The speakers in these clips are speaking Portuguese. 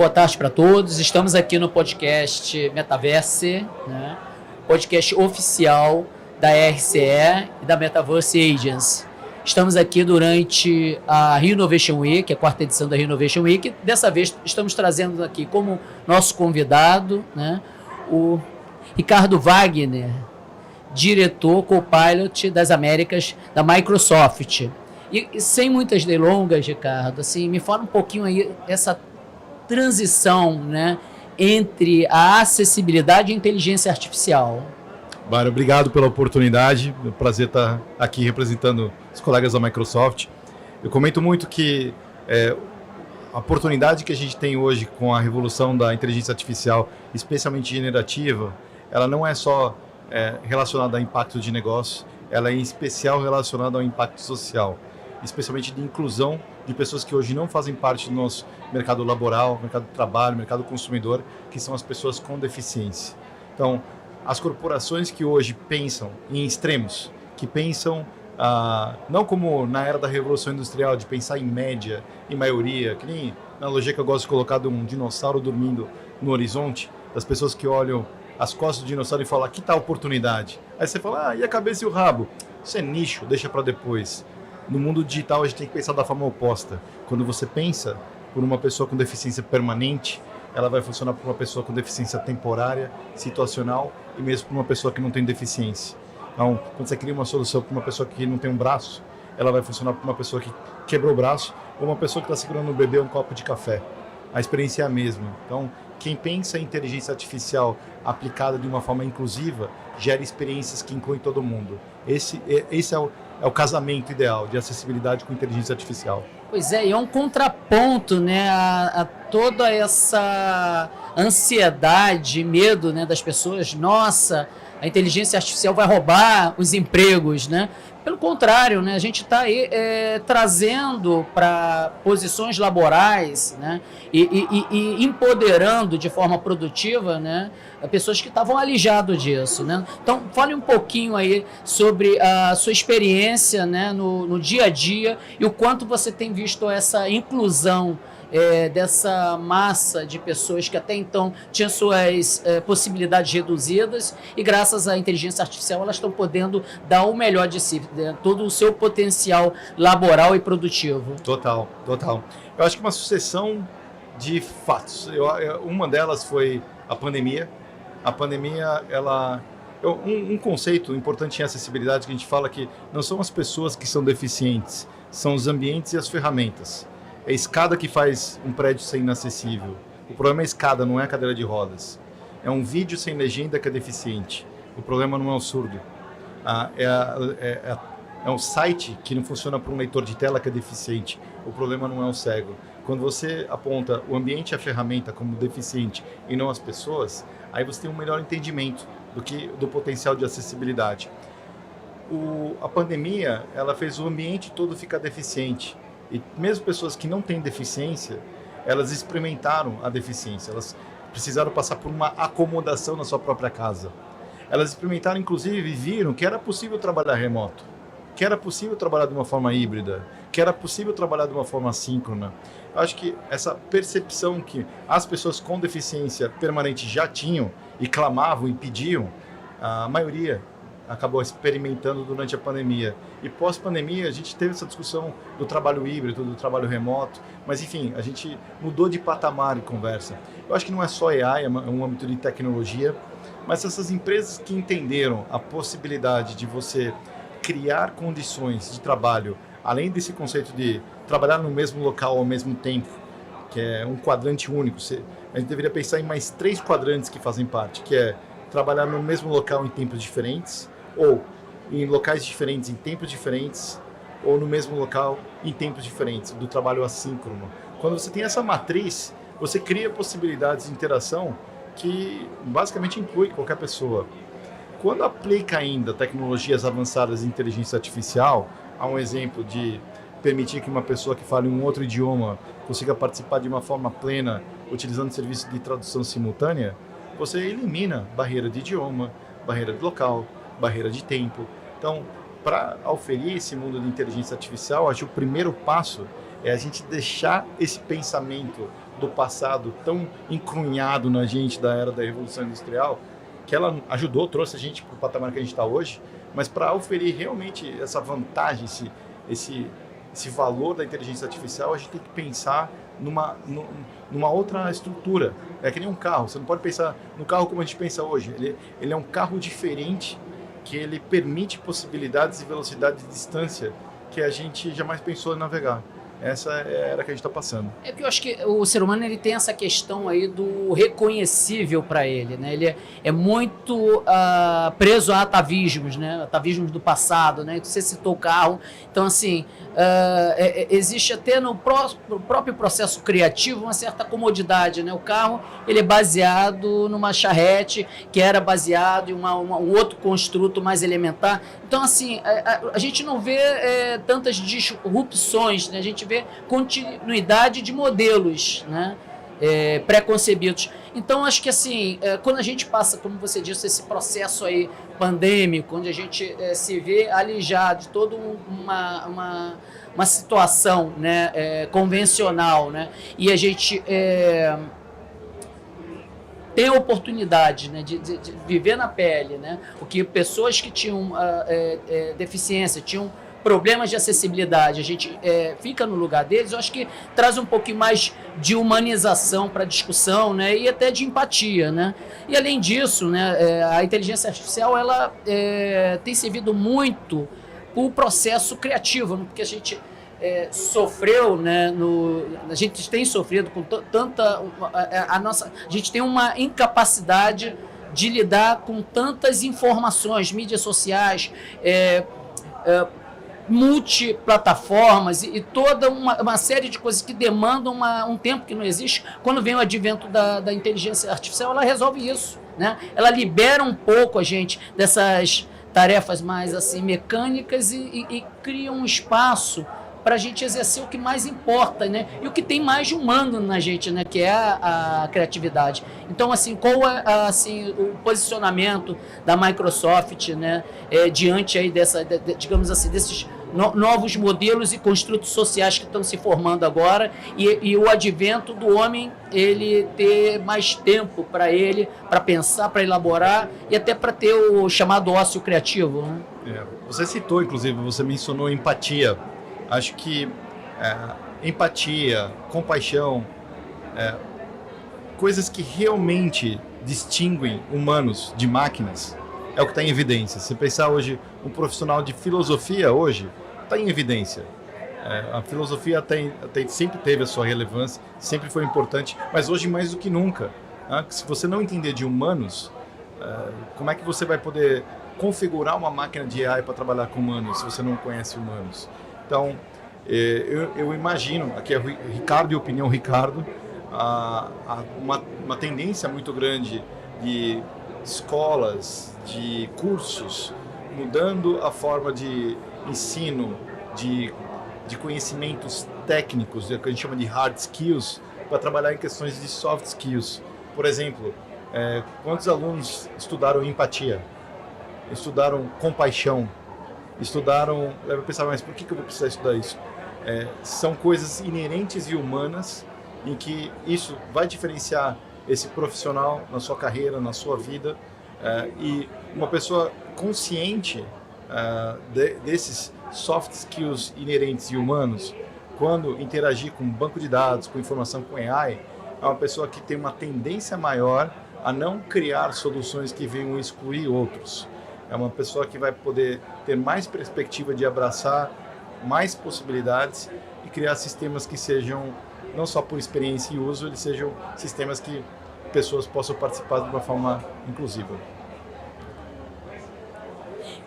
boa tarde para todos. Estamos aqui no podcast Metaverse, né? Podcast oficial da RCE e da Metaverse Agents. Estamos aqui durante a Rio Innovation Week, a quarta edição da Rio Innovation Week. Dessa vez estamos trazendo aqui como nosso convidado, né, o Ricardo Wagner, diretor co-pilot das Américas da Microsoft. E sem muitas delongas, Ricardo, assim, me fala um pouquinho aí essa transição, né, entre a acessibilidade e a inteligência artificial. Mário, obrigado pela oportunidade. É um prazer estar aqui representando os colegas da Microsoft. Eu comento muito que a oportunidade que a gente tem hoje com a revolução da inteligência artificial, especialmente generativa, ela não é só relacionada a impacto de negócio, ela é em especial relacionada ao impacto social, especialmente de inclusão de pessoas que hoje não fazem parte do nosso mercado laboral, mercado de trabalho, mercado consumidor, que são as pessoas com deficiência. Então, as corporações que hoje pensam em extremos, que pensam não como na era da Revolução Industrial, de pensar em média, em maioria, que nem na analogia que eu gosto de colocar de um dinossauro dormindo no horizonte, das pessoas que olham as costas do dinossauro e falam, aqui está a oportunidade. Aí você fala, e a cabeça e o rabo? Isso é nicho, deixa para depois. No mundo digital, a gente tem que pensar da forma oposta. Quando você pensa por uma pessoa com deficiência permanente, ela vai funcionar para uma pessoa com deficiência temporária, situacional e mesmo para uma pessoa que não tem deficiência. Então, quando você cria uma solução para uma pessoa que não tem um braço, ela vai funcionar para uma pessoa que quebrou o braço ou uma pessoa que está segurando um bebê ou um copo de café. A experiência é a mesma. Então, quem pensa em inteligência artificial aplicada de uma forma inclusiva, gera experiências que incluem todo mundo. Esse é o casamento ideal de acessibilidade com inteligência artificial. Pois é, e é um contraponto, né, a toda essa ansiedade, medo, né, das pessoas. Nossa, a inteligência artificial vai roubar os empregos, né? Pelo contrário, né, a gente está aí trazendo para posições laborais, né, e empoderando de forma produtiva, né, pessoas que estavam alijadas disso, né? Então, fale um pouquinho aí sobre a sua experiência, né, no dia a dia e o quanto você tem visto essa inclusão dessa massa de pessoas que até então tinham suas possibilidades reduzidas e graças à inteligência artificial elas estão podendo dar o melhor de si, todo o seu potencial laboral e produtivo. Total. Eu acho que uma sucessão de fatos. Uma delas foi a pandemia. A pandemia, um conceito importante em acessibilidade que a gente fala que não são as pessoas que são deficientes, são os ambientes e as ferramentas. É a escada que faz um prédio ser inacessível. O problema é a escada, não é a cadeira de rodas. É um vídeo sem legenda que é deficiente. O problema não é o surdo. É um site que não funciona para um leitor de tela que é deficiente. O problema não é o cego. Quando você aponta o ambiente e a ferramenta como deficiente e não as pessoas, aí você tem um melhor entendimento do potencial de acessibilidade. A pandemia, ela fez o ambiente todo ficar deficiente. E mesmo pessoas que não têm deficiência, elas experimentaram a deficiência. Elas precisaram passar por uma acomodação na sua própria casa. Elas experimentaram, inclusive, e viram que era possível trabalhar remoto, que era possível trabalhar de uma forma híbrida, que era possível trabalhar de uma forma assíncrona. Eu acho que essa percepção que as pessoas com deficiência permanente já tinham e clamavam e pediam, a maioria acabou experimentando durante a pandemia. E pós-pandemia a gente teve essa discussão do trabalho híbrido, do trabalho remoto, mas enfim, a gente mudou de patamar de conversa. Eu acho que não é só AI, é um âmbito de tecnologia, mas essas empresas que entenderam a possibilidade de você criar condições de trabalho, além desse conceito de trabalhar no mesmo local ao mesmo tempo, que é um quadrante único, a gente deveria pensar em mais 3 quadrantes que fazem parte, que é trabalhar no mesmo local em tempos diferentes, ou em locais diferentes em tempos diferentes, ou no mesmo local em tempos diferentes, do trabalho assíncrono. Quando você tem essa matriz, você cria possibilidades de interação que basicamente inclui qualquer pessoa. Quando aplica ainda tecnologias avançadas de inteligência artificial, há um exemplo de permitir que uma pessoa que fale um outro idioma consiga participar de uma forma plena utilizando serviços de tradução simultânea, você elimina barreira de idioma, barreira de local, barreira de tempo. Então, para oferir esse mundo de inteligência artificial, acho que o primeiro passo é a gente deixar esse pensamento do passado tão encrunhado na gente da era da Revolução Industrial, que ela ajudou, trouxe a gente para o patamar que a gente está hoje, mas para oferir realmente essa vantagem, esse valor da inteligência artificial, a gente tem que pensar numa outra estrutura. É que nem um carro, você não pode pensar no carro como a gente pensa hoje. Ele é um carro diferente, que ele permite possibilidades e velocidade de distância que a gente jamais pensou em navegar. Essa era a que a gente está passando. É que eu acho que o ser humano ele tem essa questão aí do reconhecível para ele, né? Ele é muito preso a atavismos, né? Atavismos do passado, né? Você citou o carro, então assim existe até no próprio processo criativo uma certa comodidade, né? O carro ele é baseado numa charrete que era baseado em um outro construto mais elementar. Então assim a gente não vê tantas disrupções, né? A gente vê continuidade de modelos, né, pré-concebidos. Então, acho que assim, quando a gente passa, como você disse, esse processo aí pandêmico, onde a gente se vê alijado de toda uma situação, né, convencional, né, e a gente tem a oportunidade, né, de viver na pele, né, o que pessoas que tinham deficiência, tinham problemas de acessibilidade, a gente fica no lugar deles, eu acho que traz um pouquinho mais de humanização para a discussão, né, e até de empatia, né? E além disso, né, a inteligência artificial ela tem servido muito para o processo criativo, né, porque a gente sofreu, né, a gente tem sofrido com tanta a gente tem uma incapacidade de lidar com tantas informações, mídias sociais, multiplataformas e toda uma série de coisas que demandam um tempo que não existe. Quando vem o advento da inteligência artificial, ela resolve isso, né? Ela libera um pouco a gente dessas tarefas mais assim mecânicas e cria um espaço para a gente exercer o que mais importa, né? E o que tem mais de humano na gente, né? Que é a criatividade. Então, assim, qual é assim, o posicionamento da Microsoft, né? Diante aí digamos assim, desses novos modelos e construtos sociais que estão se formando agora e o advento do homem, ele ter mais tempo para pensar, para elaborar e até para ter o chamado ócio criativo, né? Você citou, inclusive, você mencionou empatia. Acho que empatia, compaixão, coisas que realmente distinguem humanos de máquinas, é o que está em evidência. Se pensar hoje, um profissional de filosofia hoje está em evidência. A filosofia sempre teve a sua relevância, sempre foi importante, mas hoje mais do que nunca. Se você não entender de humanos, como é que você vai poder configurar uma máquina de AI para trabalhar com humanos se você não conhece humanos? Então, eu imagino, aqui é Ricardo e opinião Ricardo, uma tendência muito grande de escolas, de cursos, mudando a forma de ensino, de conhecimentos técnicos, que a gente chama de hard skills, para trabalhar em questões de soft skills. Por exemplo, quantos alunos estudaram empatia, estudaram compaixão, eu pensava, mas por que eu vou precisar estudar isso? São coisas inerentes e humanas em que isso vai diferenciar esse profissional na sua carreira, na sua vida, e uma pessoa consciente desses soft skills inerentes e humanos, quando interagir com um banco de dados, com informação com AI, é uma pessoa que tem uma tendência maior a não criar soluções que venham excluir outros. É uma pessoa que vai poder ter mais perspectiva de abraçar mais possibilidades e criar sistemas que sejam, não só por experiência e uso, eles sejam sistemas que pessoas possam participar de uma forma inclusiva.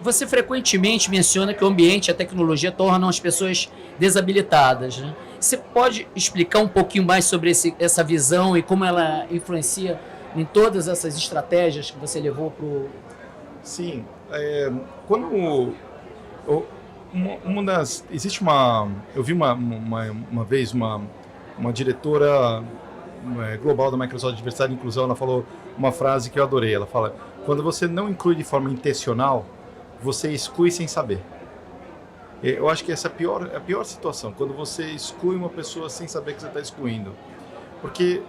Você frequentemente menciona que o ambiente e a tecnologia tornam as pessoas desabilitadas, né? Você pode explicar um pouquinho mais sobre essa visão e como ela influencia em todas essas estratégias que você levou para o... Sim, quando existe eu vi uma vez uma diretora global da Microsoft Diversidade e Inclusão, ela falou uma frase que eu adorei, ela fala: quando você não inclui de forma intencional, você exclui sem saber. Eu acho que essa é a pior situação, quando você exclui uma pessoa sem saber que você está excluindo. Porque,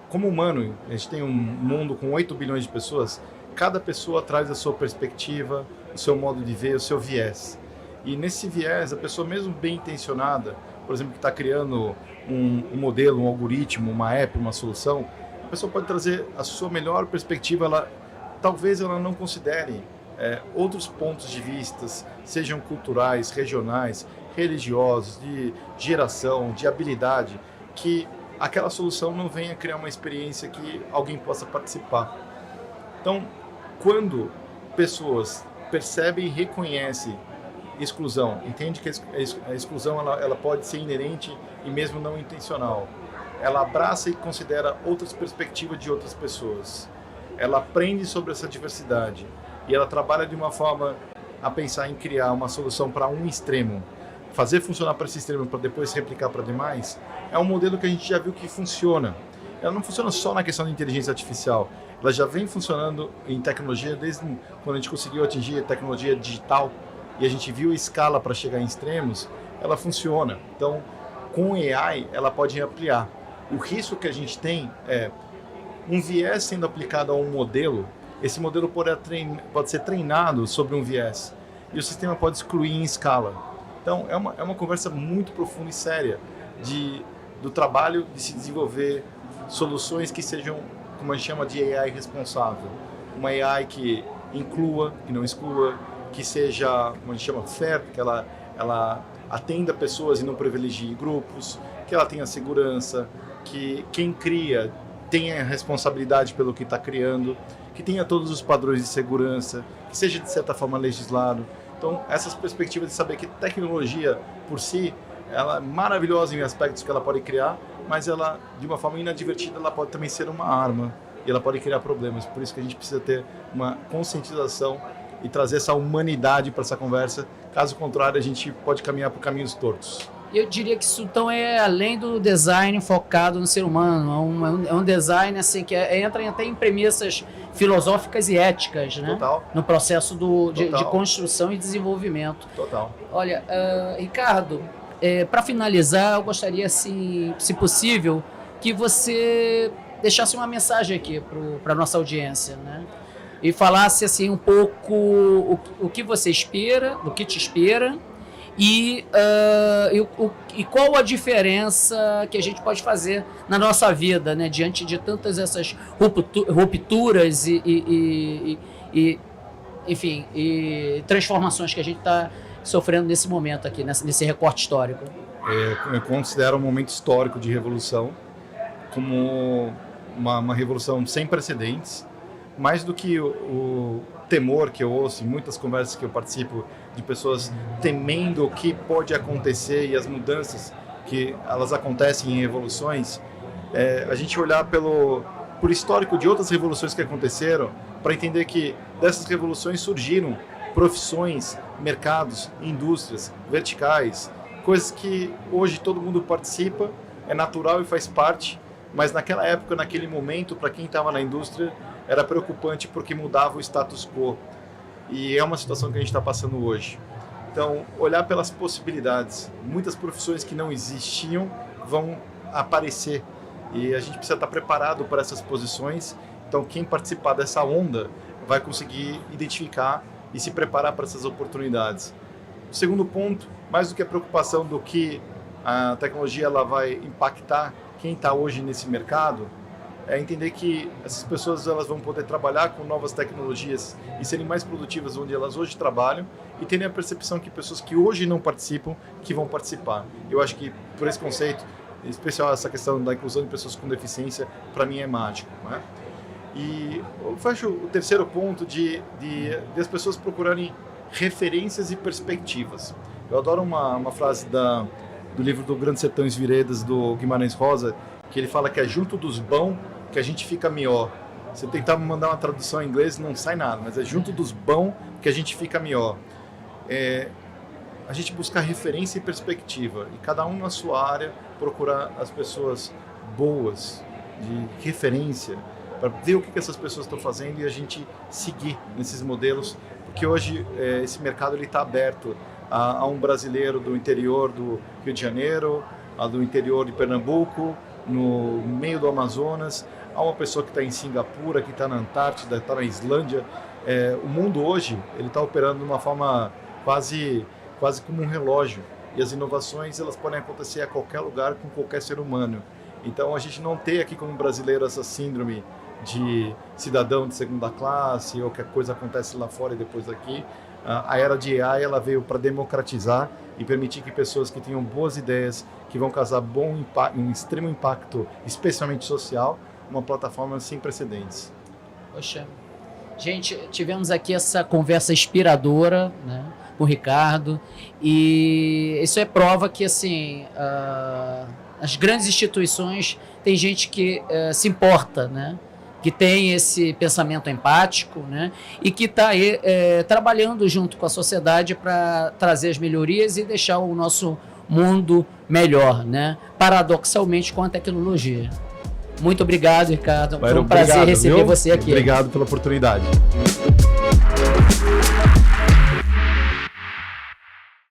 como humano, a gente tem um mundo com 8 bilhões de pessoas, cada pessoa traz a sua perspectiva, o seu modo de ver, o seu viés. E nesse viés, a pessoa mesmo bem intencionada, por exemplo, que está criando um modelo, um algoritmo, uma app, uma solução, a pessoa pode trazer a sua melhor perspectiva, talvez ela não considere outros pontos de vista, sejam culturais, regionais, religiosos, de geração, de habilidade, que aquela solução não venha criar uma experiência que alguém possa participar. Então, quando pessoas percebem e reconhecem exclusão, entende que a exclusão ela pode ser inerente e mesmo não intencional, ela abraça e considera outras perspectivas de outras pessoas, ela aprende sobre essa diversidade e ela trabalha de uma forma a pensar em criar uma solução para um extremo, fazer funcionar para esse extremo para depois replicar para demais, é um modelo que a gente já viu que funciona. Ela não funciona só na questão de inteligência artificial, ela já vem funcionando em tecnologia desde quando a gente conseguiu atingir a tecnologia digital e a gente viu a escala para chegar em extremos, ela funciona. Então, com AI, ela pode ampliar. O risco que a gente tem é um viés sendo aplicado a um modelo, esse modelo pode ser treinado sobre um viés e o sistema pode excluir em escala. Então, é uma conversa muito profunda e séria do trabalho de se desenvolver soluções que sejam, como a gente chama de AI responsável. Uma AI que inclua, que não exclua, que seja, como a gente chama, fair, que ela atenda pessoas e não privilegie grupos, que ela tenha segurança, que quem cria tenha responsabilidade pelo que está criando, que tenha todos os padrões de segurança, que seja de certa forma legislado. Então, essas perspectivas de saber que tecnologia por si, ela é maravilhosa em aspectos que ela pode criar, mas ela, de uma forma inadvertida, ela pode também ser uma arma e ela pode criar problemas. Por isso que a gente precisa ter uma conscientização e trazer essa humanidade para essa conversa. Caso contrário, a gente pode caminhar por caminhos tortos. Eu diria que isso então é além do design focado no ser humano, é um design assim que entra até em premissas filosóficas e éticas, né? Total. No processo de construção e desenvolvimento. Total. Olha, Ricardo, para finalizar, eu gostaria, assim, se possível, que você deixasse uma mensagem aqui para a nossa audiência, né? E falasse assim um pouco o que você espera, o que te espera e qual a diferença que a gente pode fazer na nossa vida, né, diante de tantas essas rupturas enfim, e transformações que a gente está sofrendo nesse momento aqui, nesse recorte histórico. Eu considero um momento histórico de revolução como uma revolução sem precedentes, mais do que o temor que eu ouço em muitas conversas que eu participo de pessoas temendo o que pode acontecer e as mudanças que elas acontecem em revoluções, a gente olhar por histórico de outras revoluções que aconteceram para entender que dessas revoluções surgiram profissões, mercados, indústrias, verticais, coisas que hoje todo mundo participa, é natural e faz parte, mas naquela época, naquele momento, para quem estava na indústria, era preocupante porque mudava o status quo. E é uma situação que a gente está passando hoje. Então, olhar pelas possibilidades. Muitas profissões que não existiam vão aparecer. E a gente precisa estar preparado para essas posições. Então, quem participar dessa onda vai conseguir identificar e se preparar para essas oportunidades. O segundo ponto, mais do que a preocupação do que a tecnologia ela vai impactar quem está hoje nesse mercado, é entender que essas pessoas elas vão poder trabalhar com novas tecnologias e serem mais produtivas onde elas hoje trabalham e terem a percepção que pessoas que hoje não participam, que vão participar. Eu acho que por esse conceito, em especial essa questão da inclusão de pessoas com deficiência, para mim é mágico, né? E eu fecho o terceiro ponto de as pessoas procurarem referências e perspectivas. Eu adoro uma frase do livro do Grandes Sertões Veredas, do Guimarães Rosa, que ele fala que é junto dos bons que a gente fica melhor. Você tentar mandar uma tradução em inglês, não sai nada, mas é junto dos bons que a gente fica melhor. A gente buscar referência e perspectiva, e cada um na sua área procurar as pessoas boas, de referência, para ver o que essas pessoas estão fazendo e a gente seguir nesses modelos, porque hoje esse mercado está aberto a um brasileiro do interior do Rio de Janeiro, do interior de Pernambuco, no meio do Amazonas, há uma pessoa que está em Singapura, que está na Antártida, está na Islândia. O mundo hoje ele está operando de uma forma quase como um relógio. E as inovações elas podem acontecer a qualquer lugar com qualquer ser humano. Então a gente não tem aqui como brasileiro essa síndrome de cidadão de segunda classe, ou que a coisa acontece lá fora e depois aqui. A era de AI ela veio para democratizar e permitir que pessoas que tenham boas ideias, que vão causar um extremo impacto, especialmente social, uma plataforma sem precedentes. Poxa, gente, tivemos aqui essa conversa inspiradora, né, com o Ricardo, e isso é prova que, assim, as grandes instituições, tem gente que se importa, né, que tem esse pensamento empático, né, e que está aí trabalhando junto com a sociedade para trazer as melhorias e deixar o nosso mundo melhor, né, paradoxalmente com a tecnologia. Muito obrigado, Ricardo. Foi um prazer receber você aqui. Obrigado pela oportunidade.